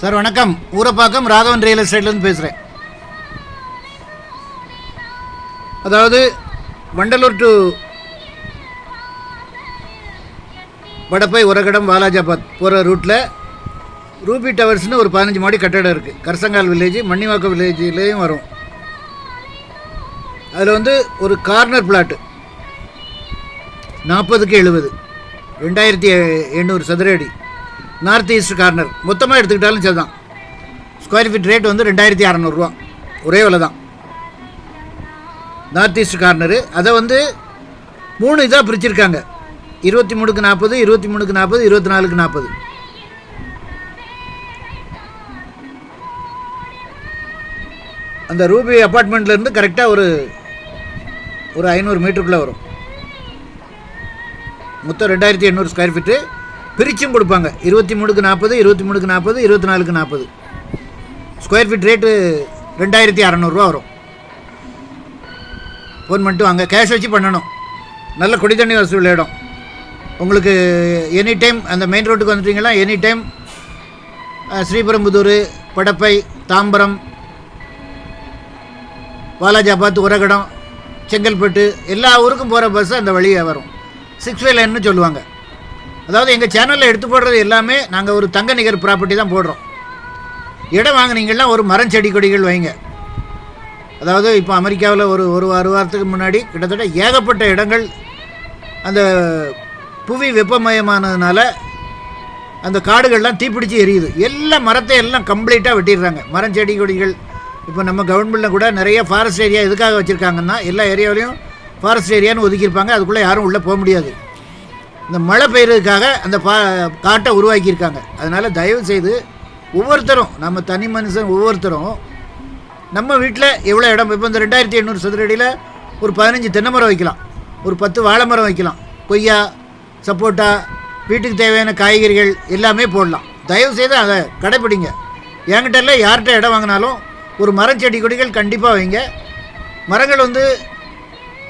Sir வணக்கம். Urapakkam Raghavan real எஸ்டேட்லேருந்து பேசுகிறேன். அதாவது வண்டலூர் டு வடப்பை உரகடம் வாலாஜாபாத் போகிற ரூட்டில் ரூபி டவர்ஸ்னு ஒரு 15 மாடி கட்டடம் இருக்குது. கரசங்கால் வில்லேஜ், மண்ணிவாக்கம் வில்லேஜ்லேயும் வரும். அதில் ஒரு கார்னர் பிளாட்டு 40க்கு 70, 2800 சதுர அடி, நார்த் ஈஸ்ட் கார்னர். மொத்தமாக எடுத்துக்கிட்டாலும் சரி தான். ஸ்கொயர் ஃபீட் ரேட் 2600 ரூபா, ஒரே விலை தான். North east corner. அதை 3 இதாக பிரிச்சிருக்காங்க. 23க்கு 40, 23க்கு 40, 24க்கு 40. அந்த ரூபி அப்பார்ட்மெண்ட்லேருந்து கரெக்டாக ஒரு 500 மீட்டருக்குள்ளே வரும். மொத்தம் 2800 ஸ்கொயர் ஃபீட்டு. பிரிச்சும் கொடுப்பாங்க. 23க்கு 40, 23க்கு 40, 24க்கு 40. ஸ்கொயர் ஃபீட் ரேட்டு 2600 ரூபா வரும். ஃபோன் பண்ணிட்டு வாங்க. கேஷ் வச்சு பண்ணணும். நல்ல குடி தண்ணி வசதி உள்ள இடம். உங்களுக்கு எனி டைம் அந்த மெயின் ரோட்டுக்கு வந்துட்டிங்கன்னா எனி டைம் ஸ்ரீபெரும்புதூர், படப்பை, தாம்பரம், வாலாஜாபாத், உரகடம், செங்கல்பட்டு எல்லா ஊருக்கும் போகிற பஸ்ஸு அந்த வழியே வரும். 6 வே லைன்னு சொல்லுவாங்க. அதாவது எங்கள் சேனலில் எடுத்து போடுறது எல்லாமே நாங்கள் ஒரு தங்க நிகர் ப்ராப்பர்ட்டி தான் போடுறோம். இடம் வாங்கினீங்கன்னா ஒரு மரம், செடி, கொடிகள் வைங்க. அதாவது இப்போ அமெரிக்காவில் ஒரு வாரத்துக்கு முன்னாடி கிட்டத்தட்ட ஏகப்பட்ட இடங்கள் அந்த புவி வெப்பமயமானதுனால அந்த காடுகள்லாம் தீப்பிடிச்சு எரியுது. எல்லா மரத்தை எல்லாம் கம்ப்ளீட்டாக வெட்டிடுறாங்க. மரம், செடி, கொடிகள். இப்போ நம்ம கவர்மெண்ட்டில் கூட நிறைய ஃபாரஸ்ட் ஏரியா எதுக்காக வச்சுருக்காங்கன்னா, எல்லா ஏரியாவிலையும் ஃபாரஸ்ட் ஏரியான்னு ஒதுக்கியிருப்பாங்க. அதுக்குள்ளே யாரும் உள்ளே போக முடியாது. இந்த மழை பெய்யறதுக்காக அந்த காட்டை உருவாக்கியிருக்காங்க. அதனால் தயவு செய்து ஒவ்வொருத்தரும், நம்ம தனி மனுஷன் ஒவ்வொருத்தரும் நம்ம வீட்டில் எவ்வளோ இடம், இப்போ இந்த 2800 சதுர அடியில் ஒரு 15 தென்னை மரம் வைக்கலாம், ஒரு 10 வாழை மரம் வைக்கலாம், கொய்யா, சப்போட்டா, வீட்டுக்கு தேவையான காய்கறிகள் எல்லாமே போடலாம். தயவு செய்து அதை கடைப்பிடிங்க. என்கிட்ட இல்லை, யார்கிட்ட இடம் வாங்கினாலும் ஒரு மரம், செடி, கொடிகள் கண்டிப்பாக வைங்க. மரங்கள்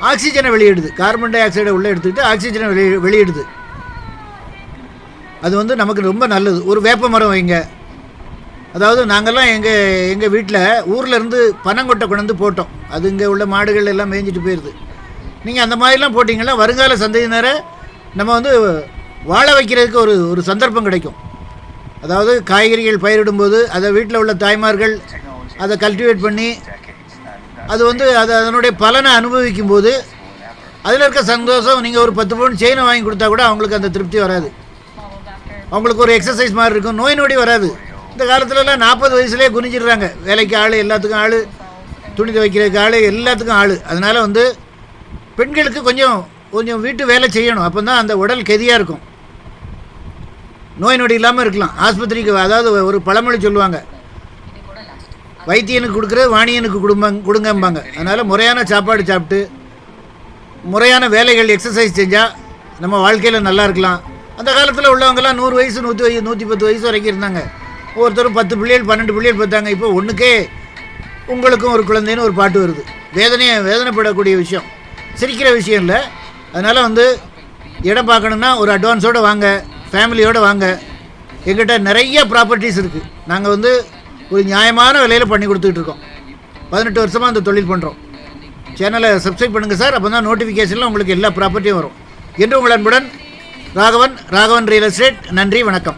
ஆக்சிஜனை வெளியிடுது. கார்பன் டை ஆக்சைடை உள்ளே எடுத்துக்கிட்டு ஆக்சிஜனை வெளியிடுது. அது நமக்கு ரொம்ப நல்லது. ஒரு வேப்ப மரம் வைங்க. அதாவது நாங்கள்லாம் எங்கள் வீட்டில் ஊர்லேருந்து பனங்கொட்டை கொண்டு போட்டோம். அது இங்கே உள்ள மாடுகள் எல்லாம் மேய்ஞ்சிட்டு போயிடுது. நீங்கள் அந்த மாதிரிலாம் போட்டிங்கன்னா வருங்கால சந்ததியினரை நம்ம வாழ வைக்கிறதுக்கு ஒரு சந்தர்ப்பம் கிடைக்கும். அதாவது காய்கறிகள் பயிரிடும்போது அதை வீட்டில் உள்ள தாய்மார்கள் அதை கல்டிவேட் பண்ணி அது அதனுடைய பலனை அனுபவிக்கும் போது அதில் இருக்க சந்தோஷம். நீங்கள் ஒரு 10 பவுன் செயினை வாங்கி கொடுத்தா கூட அவங்களுக்கு அந்த திருப்தி வராது. அவங்களுக்கு ஒரு எக்ஸசைஸ் மாதிரி இருக்கும். நோய் நொடி வராது. இந்த காலத்துலலாம் 40 வயசுலேயே குனிஞ்சிடுறாங்க. வேலைக்கு ஆள், எல்லாத்துக்கும் ஆள், துணி துவைக்கிறதுக்கு ஆள், எல்லாத்துக்கும் ஆள். அதனால் பெண்களுக்கு கொஞ்சம் வீட்டு வேலை செய்யணும். அப்போ தான் அந்த உடல் கெதியாக இருக்கும், நோய் நொடி இல்லாமல் இருக்கலாம். ஆஸ்பத்திரிக்கு, அதாவது ஒரு பழமொழி சொல்லுவாங்க, வைத்தியனுக்கு கொடுக்குறது வாணியனுக்கு கொடுங்கம்பாங்க. அதனால் முறையான சாப்பாடு சாப்பிட்டு முறையான வேலைகள், எக்ஸசைஸ் செஞ்சால் நம்ம வாழ்க்கையில் நல்லா இருக்கலாம். அந்த காலத்தில் உள்ளவங்கெல்லாம் 100 வயசு, 110 வயசு வரைக்கும் இருந்தாங்க. ஒவ்வொருத்தரும் 10 பிள்ளைகள், 12 பிள்ளைகள் பார்த்தாங்க. இப்போ ஒன்றுக்கே உங்களுக்கும் ஒரு குழந்தைன்னு ஒரு பாட்டு வருது. வேதனைப்படக்கூடிய விஷயம், சிரிக்கிற விஷயம் இல்லை. அதனால் இடம் பார்க்கணுன்னா ஒரு அட்வான்ஸோடு வாங்க, ஃபேமிலியோடு வாங்க. எங்கிட்ட நிறைய ப்ராப்பர்ட்டிஸ் இருக்குது. நாங்கள் ஒரு நியாயமான விலையில் பண்ணி கொடுத்துட்ருக்கோம். 18 வருஷமாக அந்த தொழில் பண்ணுறோம். சேனலை சப்ஸ்கிரைப் பண்ணுங்கள் சார். அப்போ தான் நோட்டிஃபிகேஷனில் உங்களுக்கு எல்லா ப்ராப்பர்ட்டியும் வரும். என்று உங்கள் அன்புடன் ராகவன் ரியல் எஸ்டேட். நன்றி, வணக்கம்.